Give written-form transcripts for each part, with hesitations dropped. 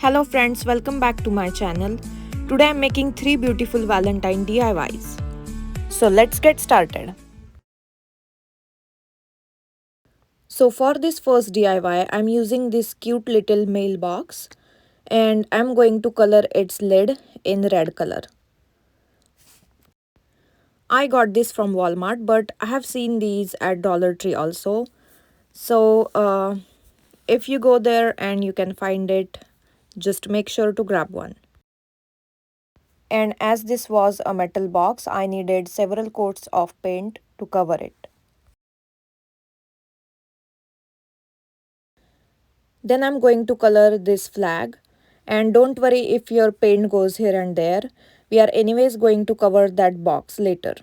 Hello friends, welcome back to my channel. Today I'm making 3 beautiful Valentine DIYs. So let's get started. So for this first DIY, I'm using this cute little mailbox and I'm going to color its lid in red color. I got this from Walmart, but I have seen these at Dollar Tree also. So if you go there and you can find it, just make sure to grab one. And as this was a metal box, I needed several coats of paint to cover it. Then I'm going to color this flag, and don't worry if your paint goes here and there. We are anyways going to cover that box later.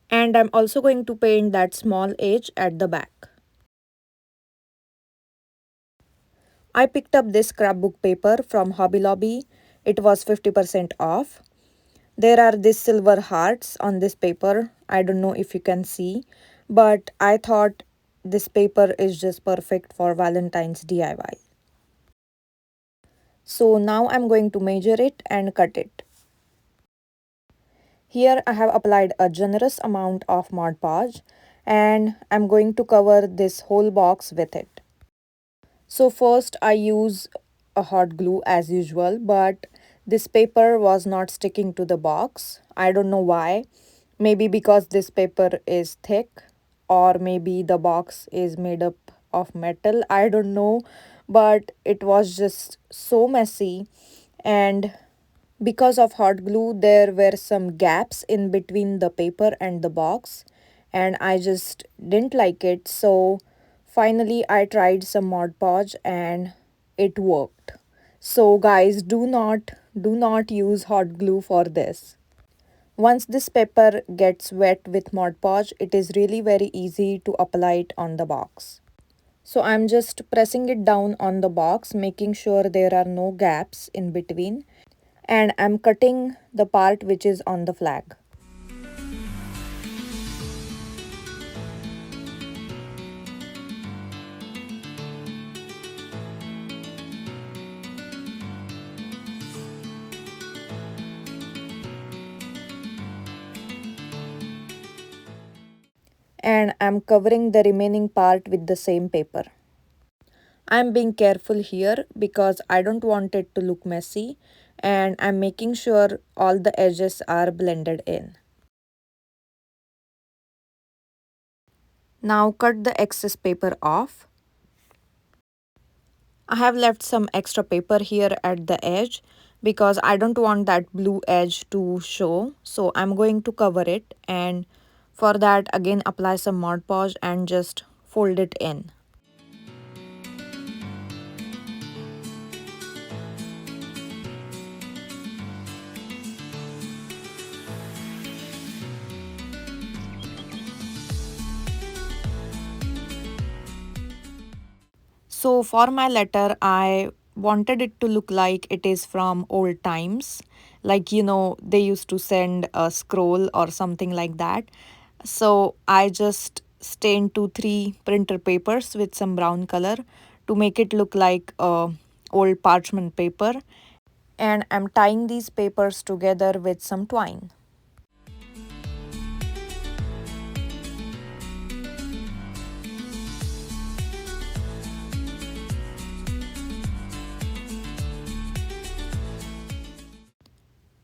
And I'm also going to paint that small edge at the back. I picked up this scrapbook paper from Hobby Lobby. It was 50% off. There are these silver hearts on this paper. I don't know if you can see, but I thought this paper is just perfect for Valentine's DIY. So now I'm going to measure it and cut it. Here I have applied a generous amount of Mod Podge and I'm going to cover this whole box with it. So first I use a hot glue as usual, but this paper was not sticking to the box. I don't know why. Maybe because this paper is thick, or maybe the box is made up of metal. I don't know, but it was just so messy. And because of hot glue, there were some gaps in between the paper and the box, and I just didn't like it. So finally, I tried some Mod Podge and it worked. So guys, do not use hot glue for this. Once this paper gets wet with Mod Podge, it is really very easy to apply it on the box. So I'm just pressing it down on the box, making sure there are no gaps in between, and I'm cutting the part which is on the flag. And I'm covering the remaining part with the same paper. I'm being careful here because I don't want it to look messy, and I'm making sure all the edges are blended in. Now cut the excess paper off. I have left some extra paper here at the edge because I don't want that blue edge to show. So I'm going to cover it, and for that again apply some Mod Podge and just fold it in. So for my letter, I wanted it to look like it is from old times. Like, they used to send a scroll or something like that. So I just stained 2-3 printer papers with some brown color to make it look like old parchment paper. And I'm tying these papers together with some twine.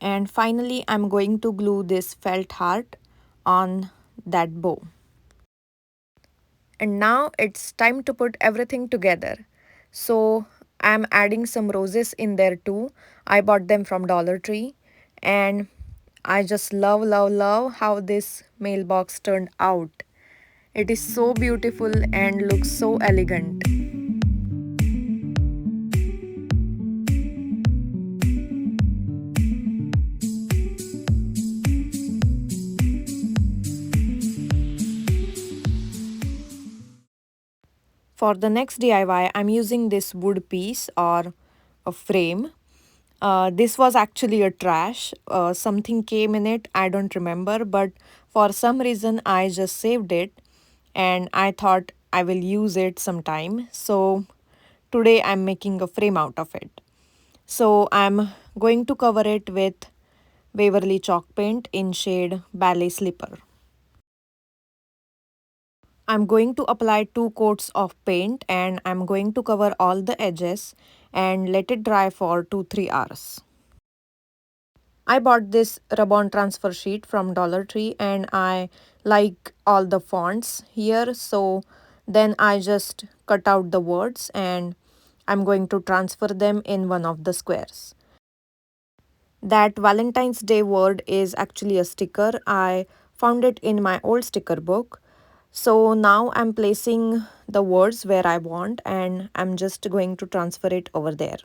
And finally, I'm going to glue this felt heart on that bow. And now it's time to put everything together. So I'm adding some roses in there too. I bought them from Dollar Tree, and I just love how this mailbox turned out. It is so beautiful and looks so elegant. For the next DIY, I'm using this wood piece or a frame. This was actually a trash. Something came in it, I don't remember, but for some reason I just saved it and I thought I will use it sometime. So today I'm making a frame out of it. So I'm going to cover it with Waverly chalk paint in shade Ballet Slipper. I'm going to apply 2 coats of paint and I'm going to cover all the edges and let it dry for 2-3 hours. I bought this rub-on transfer sheet from Dollar Tree and I like all the fonts here, so then I just cut out the words and I'm going to transfer them in one of the squares. That Valentine's Day word is actually a sticker. I found it in my old sticker book. So now I'm placing the words where I want and I'm just going to transfer it over there.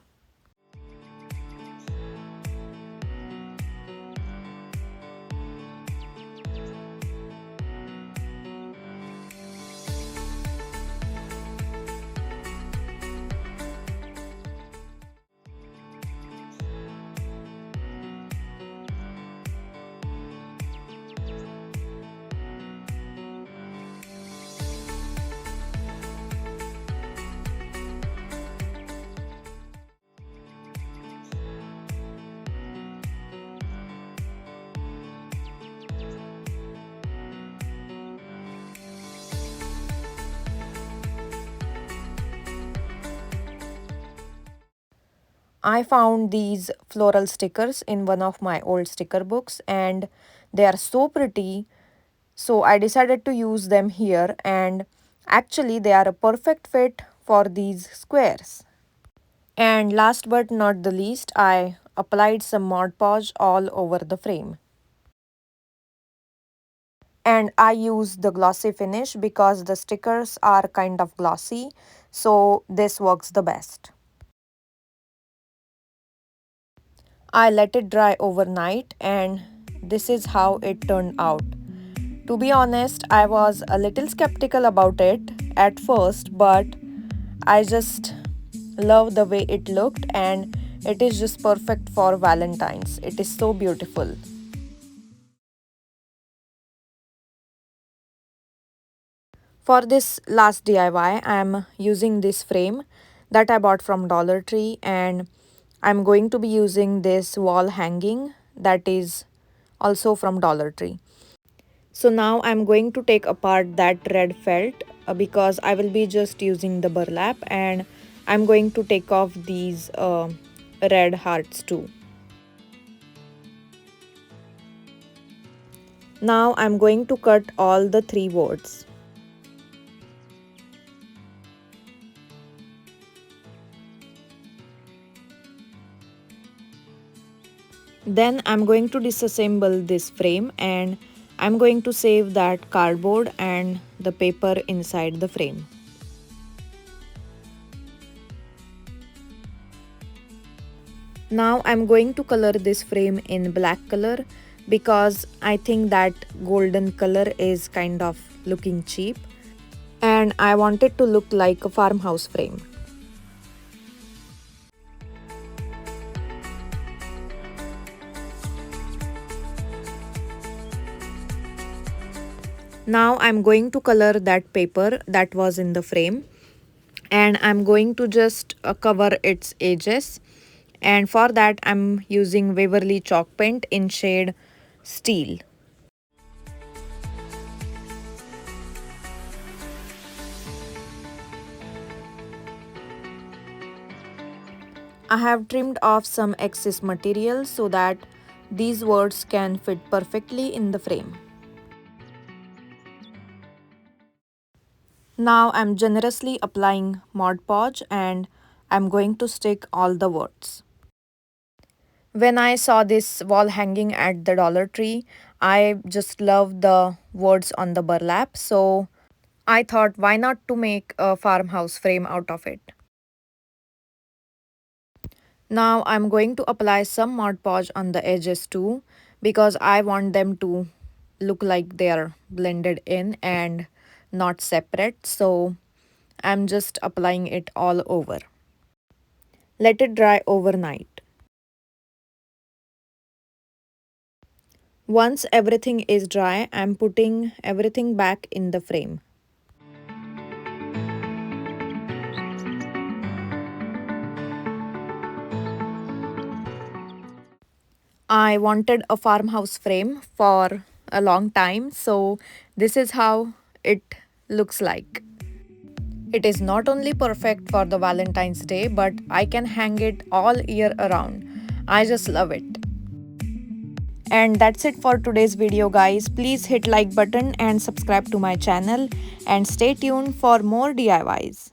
I found these floral stickers in one of my old sticker books and they are so pretty. So I decided to use them here and actually they are a perfect fit for these squares. And last but not the least, I applied some Mod Podge all over the frame. And I use the glossy finish because the stickers are kind of glossy, so this works the best. I let it dry overnight and this is how it turned out. To be honest, I was a little skeptical about it at first, but I just love the way it looked and it is just perfect for Valentine's. It is so beautiful. For this last DIY, I am using this frame that I bought from Dollar Tree and I'm going to be using this wall hanging that is also from Dollar Tree. So now I'm going to take apart that red felt because I will be just using the burlap and I'm going to take off these red hearts too. Now I'm going to cut all the 3 words. Then I'm going to disassemble this frame and I'm going to save that cardboard and the paper inside the frame. Now I'm going to color this frame in black color because I think that golden color is kind of looking cheap and I want it to look like a farmhouse frame. Now I'm going to color that paper that was in the frame and I'm going to just cover its edges, and for that I'm using Waverly chalk paint in shade Steel. I have trimmed off some excess material so that these words can fit perfectly in the frame. Now I'm generously applying Mod Podge and I'm going to stick all the words. When I saw this wall hanging at the Dollar Tree, I just loved the words on the burlap, so I thought why not to make a farmhouse frame out of it. Now I'm going to apply some Mod Podge on the edges too because I want them to look like they're blended in and not separate, so I'm just applying it all over. Let it dry overnight. Once everything is dry, I'm putting everything back in the frame. I wanted a farmhouse frame for a long time, so this is how it looks like. It is not only perfect for the Valentine's Day, but I can hang it all year around. I just love it. And that's it for today's video, guys. Please hit like button and subscribe to my channel and stay tuned for more DIYs.